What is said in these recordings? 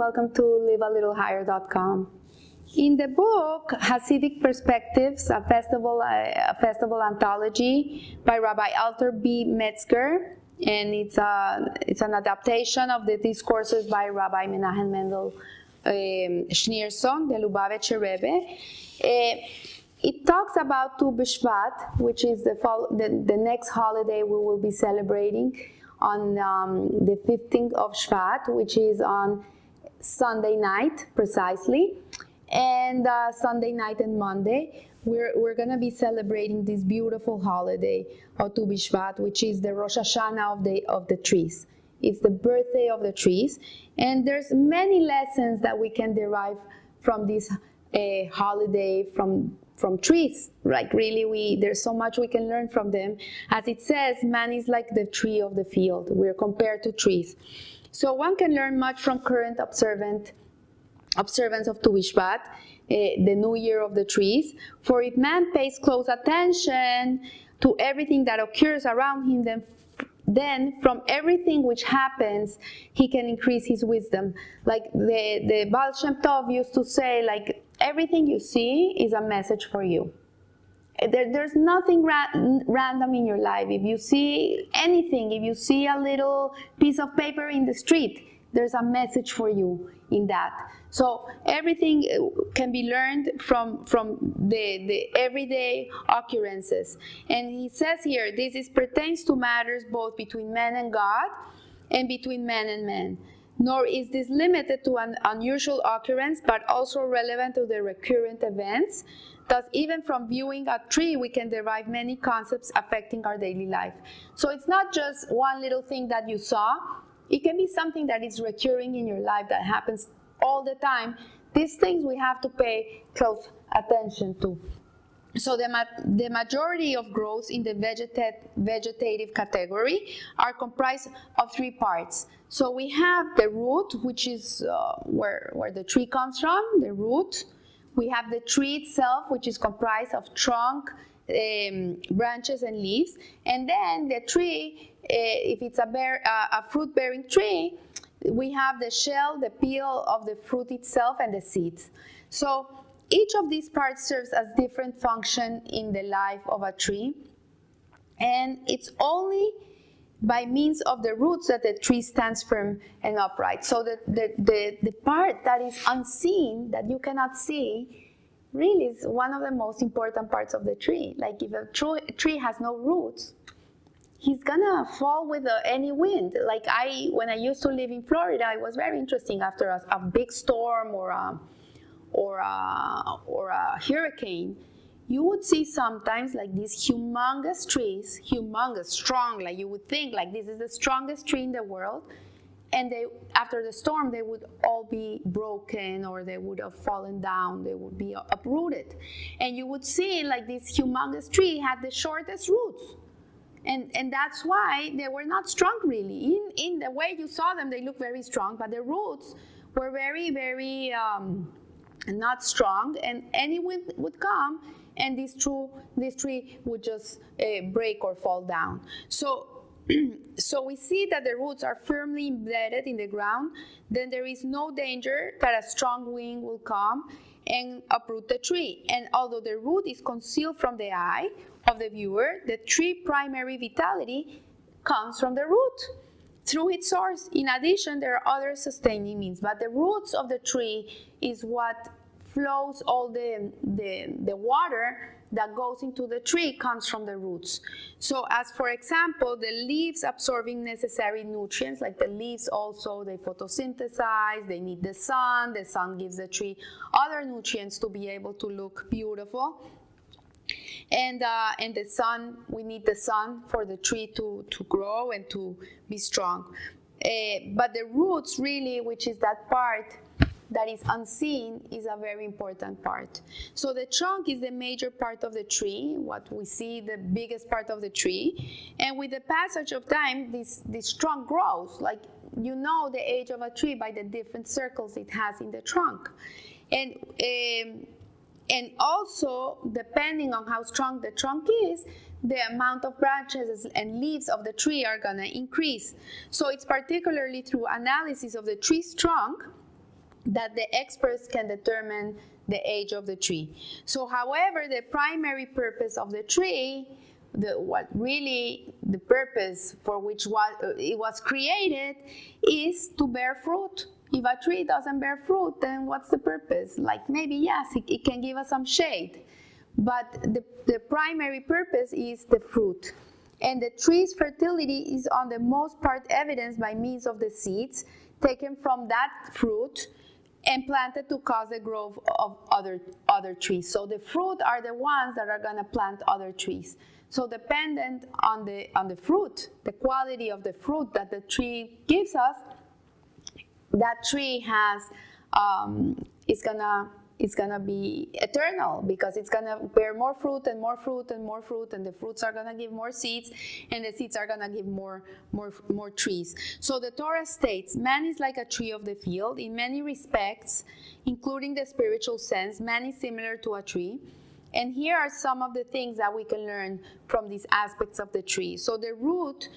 welcome to livealittlehigher.com. In the book Hasidic Perspectives, a festival anthology by Rabbi Alter B. Metzger, and it's an adaptation of the discourses by Rabbi Menachem Mendel Schneerson, the Lubavitcher Rebbe. It talks about Tu B'Shvat, which is the next holiday we will be celebrating on the 15th of Shvat, which is on Sunday night precisely, and Sunday night and Monday we're going to be celebrating this beautiful holiday of Tu B'Shvat, which is the Rosh Hashanah of the trees. It's the birthday of the trees, and there's many lessons that we can derive from this holiday from trees. Like really, there's so much we can learn from them. As it says, man is like the tree of the field. We're compared to trees. So one can learn much from current observance of Tu B'Shvat, the new year of the trees. For if man pays close attention to everything that occurs around him, then from everything which happens, he can increase his wisdom. Like the Baal Shem Tov used to say, like, everything you see is a message for you. There's nothing random in your life. If you see anything, if you see a little piece of paper in the street, there's a message for you in that. So everything can be learned from the everyday occurrences. And he says here, this pertains to matters both between man and God and between man and man. Nor is this limited to an unusual occurrence, but also relevant to the recurrent events. Thus, even from viewing a tree, we can derive many concepts affecting our daily life. So it's not just one little thing that you saw. It can be something that is recurring in your life, that happens all the time. These things we have to pay close attention to. So the majority of growths in the vegetative category are comprised of three parts. So we have the root, which is where the tree comes from, the root. We have the tree itself, which is comprised of trunk, branches, and leaves. And then the tree, if it's a fruit-bearing tree, we have the shell, the peel of the fruit itself, and the seeds. So each of these parts serves as different function in the life of a tree, and it's only by means of the roots that the tree stands firm and upright. So the part that is unseen, that you cannot see, really is one of the most important parts of the tree. Like if a tree has no roots, he's gonna fall with any wind. Like when I used to live in Florida, it was very interesting. After a big storm or a hurricane, you would see sometimes like these humongous trees, strong, like you would think like this is the strongest tree in the world, and after the storm they would all be broken, or they would have fallen down, they would be uprooted. And you would see like this humongous tree had the shortest roots. And that's why they were not strong really. In the way you saw them, they looked very strong, but the roots were very, very not strong, and any wind would come, and this tree would just break or fall down. So we see that the roots are firmly embedded in the ground. Then there is no danger that a strong wind will come and uproot the tree. And although the root is concealed from the eye of the viewer, the tree's primary vitality comes from the root through its source. In addition, there are other sustaining means, but the roots of the tree is what flows all the water that goes into the tree comes from the roots. So as for example, the leaves absorbing necessary nutrients, like the leaves also, they photosynthesize, they need the sun gives the tree other nutrients to be able to look beautiful. And the sun, we need the sun for the tree to grow and to be strong. But the roots really, which is that part that is unseen, is a very important part. So the trunk is the major part of the tree, what we see, the biggest part of the tree. And with the passage of time, this trunk grows. Like, you know the age of a tree by the different circles it has in the trunk. And also, depending on how strong the trunk is, the amount of branches and leaves of the tree are going to increase. So it's particularly through analysis of the tree's trunk that the experts can determine the age of the tree. So, however, the primary purpose of the tree, the purpose for which it was created, is to bear fruit. If a tree doesn't bear fruit, then what's the purpose? Like, maybe yes, it can give us some shade, but the primary purpose is the fruit. And the tree's fertility is on the most part evidenced by means of the seeds taken from that fruit and planted to cause the growth of other trees. So the fruit are the ones that are going to plant other trees. So dependent on the fruit, the quality of the fruit that the tree gives us, that tree has it's gonna be eternal, because it's gonna bear more fruit and more fruit and more fruit, and the fruits are gonna give more seeds, and the seeds are gonna give more trees. So the Torah states, man is like a tree of the field. In many respects, including the spiritual sense, man is similar to a tree. And here are some of the things that we can learn from these aspects of the tree. So the root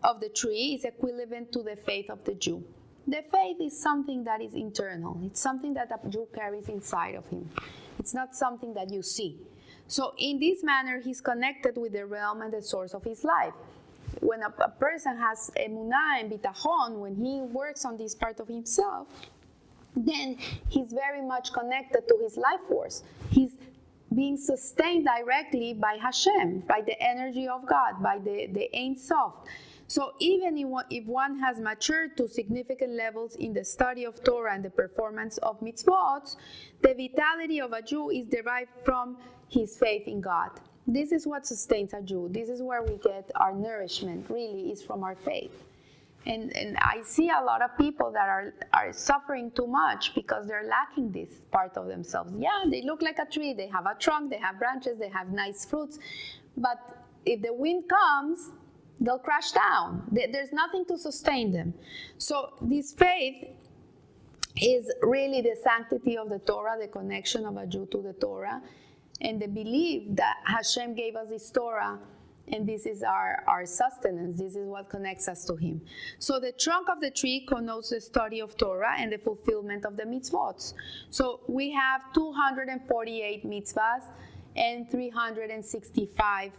of the tree is equivalent to the faith of the Jew. The faith is something that is internal. It's something that a Jew carries inside of him. It's not something that you see. So in this manner, he's connected with the realm and the source of his life. When a person has emunah and bitachon, when he works on this part of himself, then he's very much connected to his life force. He's being sustained directly by Hashem, by the energy of God, by the Ein Sof. So even if one has matured to significant levels in the study of Torah and the performance of mitzvot, the vitality of a Jew is derived from his faith in God. This is what sustains a Jew. This is where we get our nourishment, really, is from our faith. And I see a lot of people that are suffering too much because they're lacking this part of themselves. Yeah, they look like a tree. They have a trunk, they have branches, they have nice fruits. But if the wind comes, they'll crash down. There's nothing to sustain them. So this faith is really the sanctity of the Torah, the connection of a Jew to the Torah, and the belief that Hashem gave us this Torah, and this is our sustenance. This is what connects us to Him. So the trunk of the tree connotes the study of Torah and the fulfillment of the mitzvot. So we have 248 mitzvahs and 365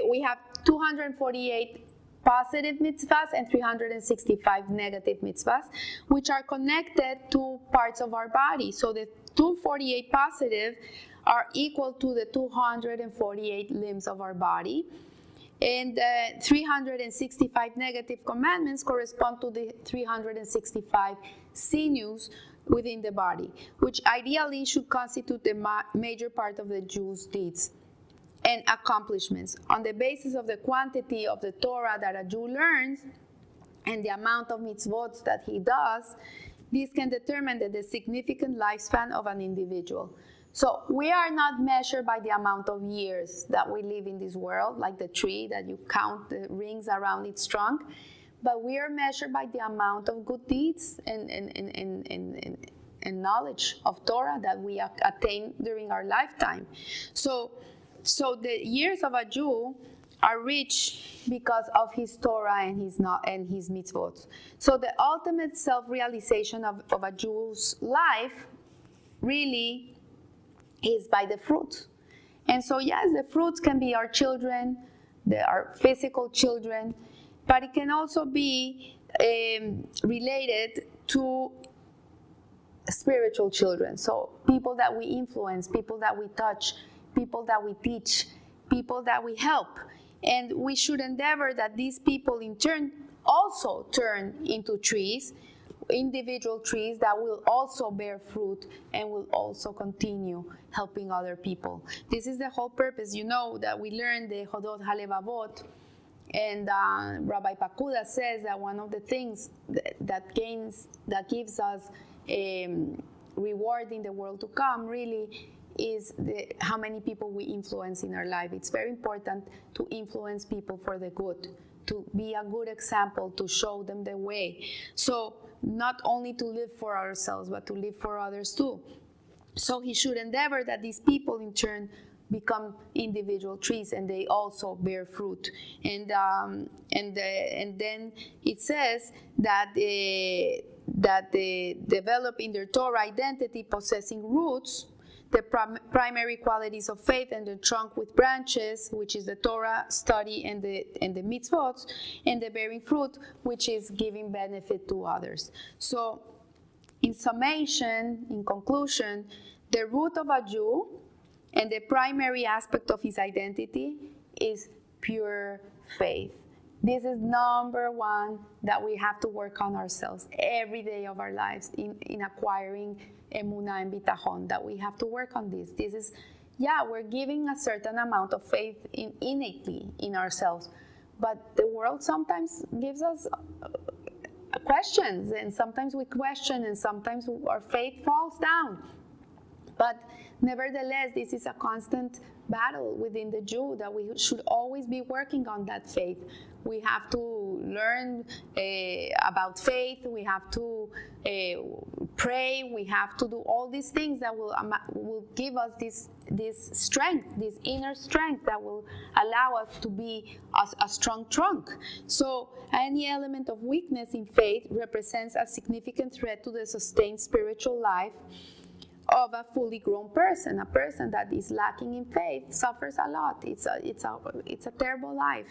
we have 248 positive mitzvahs and 365 negative mitzvahs, which are connected to parts of our body. So the 248 positive are equal to the 248 limbs of our body. And the 365 negative commandments correspond to the 365 sinews within the body, which ideally should constitute the major part of the Jew's deeds and accomplishments. On the basis of the quantity of the Torah that a Jew learns and the amount of mitzvot that he does, this can determine the significant lifespan of an individual. So we are not measured by the amount of years that we live in this world, like the tree that you count the rings around its trunk, but we are measured by the amount of good deeds and knowledge of Torah that we attain during our lifetime. So the years of a Jew are rich because of his Torah and his mitzvot. So the ultimate self-realization of a Jew's life really is by the fruits. And so yes, the fruits can be our children, our physical children, but it can also be related to spiritual children. So people that we influence, people that we touch, people that we teach, people that we help. And we should endeavor that these people in turn also turn into trees, individual trees that will also bear fruit and will also continue helping other people. This is the whole purpose. You know that we learned the Hodot HaLevavot, and Rabbi Pakuda says that one of the things that gives us reward in the world to come really is how many people we influence in our life. It's very important to influence people for the good, to be a good example, to show them the way. So not only to live for ourselves, but to live for others too. So he should endeavor that these people in turn become individual trees and they also bear fruit. And then it says that that they develop in their Torah identity, possessing roots, the primary qualities of faith, and the trunk with branches, which is the Torah study and the mitzvot, and the bearing fruit, which is giving benefit to others. So, in summation, in conclusion, the root of a Jew and the primary aspect of his identity is pure faith. This is number one that we have to work on ourselves every day of our lives in acquiring emunah and bitachon, that we have to work on this. This is, we're giving a certain amount of faith innately in ourselves, but the world sometimes gives us questions, and sometimes we question, and sometimes our faith falls down. But nevertheless, this is a constant battle within the Jew, that we should always be working on that faith. We have to learn about faith, we have to pray, we have to do all these things that will give us this strength, this inner strength that will allow us to be a strong trunk. So any element of weakness in faith represents a significant threat to the sustained spiritual life of a fully grown person. A person that is lacking in faith suffers a lot. It's a terrible life.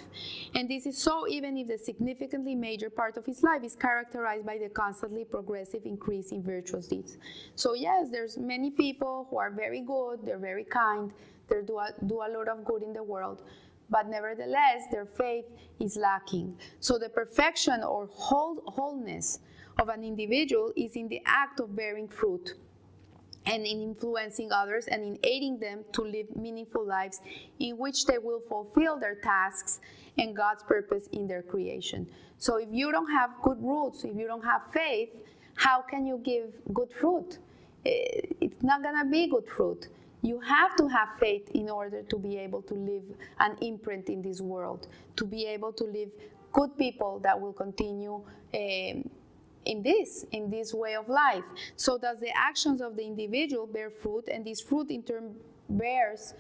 And this is so even if the significantly major part of his life is characterized by the constantly progressive increase in virtuous deeds. So yes, there's many people who are very good, they're very kind, they do a lot of good in the world, but nevertheless their faith is lacking. So the perfection or wholeness of an individual is in the act of bearing fruit, and in influencing others, and in aiding them to live meaningful lives in which they will fulfill their tasks and God's purpose in their creation. So if you don't have good roots, if you don't have faith, how can you give good fruit? It's not going to be good fruit. You have to have faith in order to be able to leave an imprint in this world, to be able to live good people that will continue in this way of life. So does the actions of the individual bear fruit, and this fruit in turn bears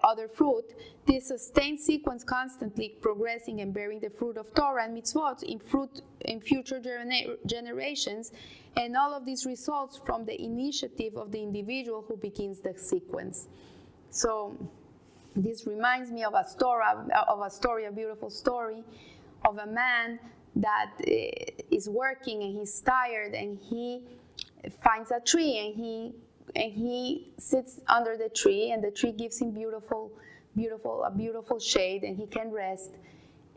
other fruit. This sustained sequence, constantly progressing and bearing the fruit of Torah and mitzvot in future generations, and all of this results from the initiative of the individual who begins the sequence. So this reminds me of a beautiful story of a man that is working, and he's tired, and he finds a tree, and he sits under the tree, and the tree gives him a beautiful shade, and he can rest,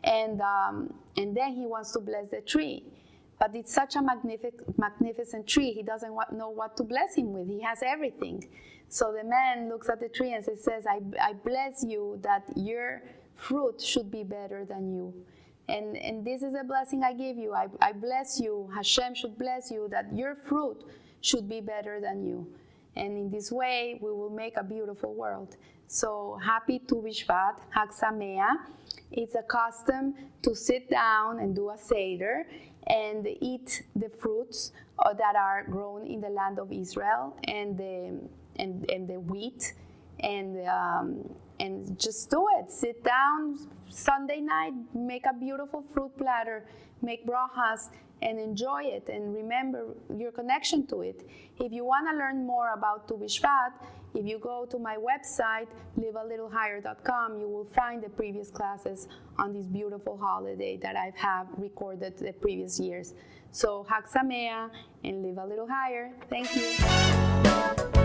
and then he wants to bless the tree, but it's such a magnificent tree, he doesn't know what to bless him with. He has everything. So the man looks at the tree and says, I bless you that your fruit should be better than you. And this is a blessing I give you. I bless you. Hashem should bless you that your fruit should be better than you. And in this way, we will make a beautiful world. So happy Tu B'Shvat, Hag Sameach. It's a custom to sit down and do a Seder and eat the fruits that are grown in the land of Israel, and the wheat, and just do it. Sit down Sunday night, make a beautiful fruit platter, make brachas, and enjoy it, and remember your connection to it. If you want to learn more about Tu B'Shvat, if you go to my website, livealittlehigher.com, you will find the previous classes on this beautiful holiday that I have recorded the previous years. So Hag Sameach and live a little higher. Thank you.